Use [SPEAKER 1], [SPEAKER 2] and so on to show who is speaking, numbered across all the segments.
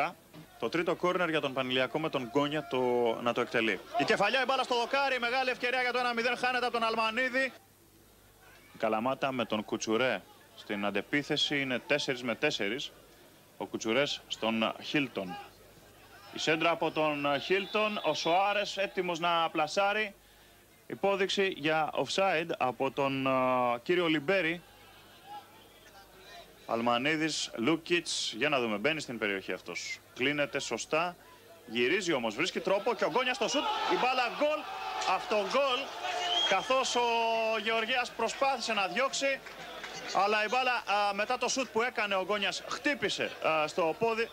[SPEAKER 1] φορά. Το τρίτο κόρνερ για τον Πανηλιακό με τον Γκόνια να το εκτελεί. Η κεφαλιά, η μπάλα στο δοκάρι, μεγάλη ευκαιρία για το 1-0, χάνεται από τον Αλμανίδη. Η Καλαμάτα με τον Κουτσουρέ στην αντεπίθεση είναι 4 με 4. Ο Κουτσουρές στον Χίλτον. Η σέντρα από τον Χίλτον, ο Σοάρες έτοιμος να πλασάρει. Υπόδειξη για offside από τον κύριο Λιμπέρι. Αλμανίδης, Λούκιτς, για να δούμε, μπαίνει στην περιοχή αυτός. Κλείνεται σωστά, γυρίζει όμως, βρίσκει τρόπο και ο Γκόνιας στο σουτ. Η μπάλα γκολ, αυτό γκολ, καθώς ο Γεωργίας προσπάθησε να διώξει. Αλλά η μπάλα μετά το σουτ που έκανε ο Γκόνιας χτύπησε στο πόδι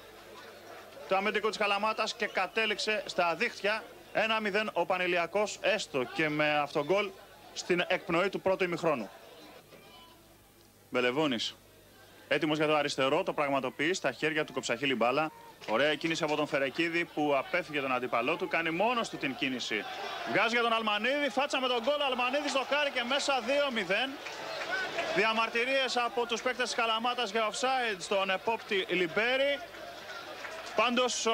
[SPEAKER 1] του αμυντικού της Καλαμάτας και κατέληξε στα δίχτυα. 1-0 ο Πανηλιακός, έστω και με αυτό γκολ στην εκπνοή του πρώτου ημιχρόνου. Μπελεβούνης, έτοιμος για το αριστερό, το πραγματοποιεί στα χέρια του Κοψαχίλη μπάλα. Ωραία κίνηση από τον Φερεκίδη που απέφυγε τον αντίπαλό του, κάνει μόνος του την κίνηση. Βγάζει για τον Αλμανίδη, φάτσα με τον γκολ, Αλμανίδης δοκάρει και μέσα 2-0. Διαμαρτυρίες από τους παίκτες της Καλαμάτας για offside στον επόπτη Λιμπέρι. Πάντως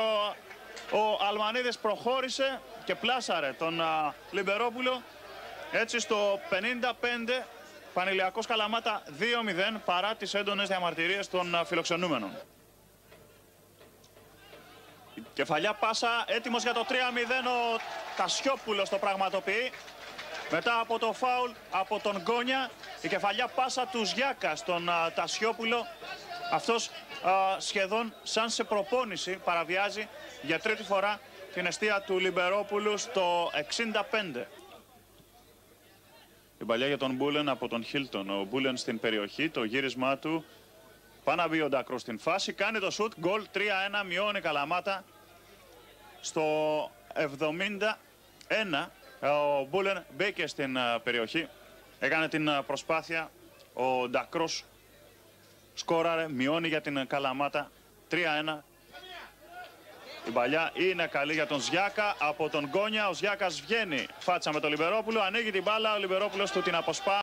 [SPEAKER 1] ο Αλμανίδης προχώρησε και πλάσαρε τον Λιμπερόπουλο. Έτσι στο 55 Πανηλιακός Καλαμάτα 2-0 παρά τις έντονες διαμαρτυρίες των φιλοξενούμενων. Κεφαλιά πάσα, έτοιμος για το 3-0 ο Τασιόπουλος το πραγματοποιεί. Μετά από το φάουλ από τον Γκόνια, η κεφαλιά πάσα του Ζιάκα στον Τασιόπουλο. Αυτός σχεδόν σαν σε προπόνηση παραβιάζει για τρίτη φορά την εστία του Λιμπερόπουλου στο 65. Η παλιά για τον Μπούλεν από τον Χίλτον. Ο Μπούλεν στην περιοχή, το γύρισμά του. Πάει να μπει ο Ντακρός στην φάση, κάνει το σουτ, γκολ 3-1, μειώνει η Καλαμάτα. Στο 71 ο Μπούλεν μπήκε στην περιοχή, έκανε την προσπάθεια, ο Ντακρός σκόραρε, μειώνει για την Καλαμάτα 3-1. Η παλιά είναι καλή για τον Ζιάκα από τον Γκόνια. Ο Ζιάκας βγαίνει φάτσα με τον Λιμπερόπουλο, ανοίγει την μπάλα, ο Λιμπερόπουλος του την αποσπά.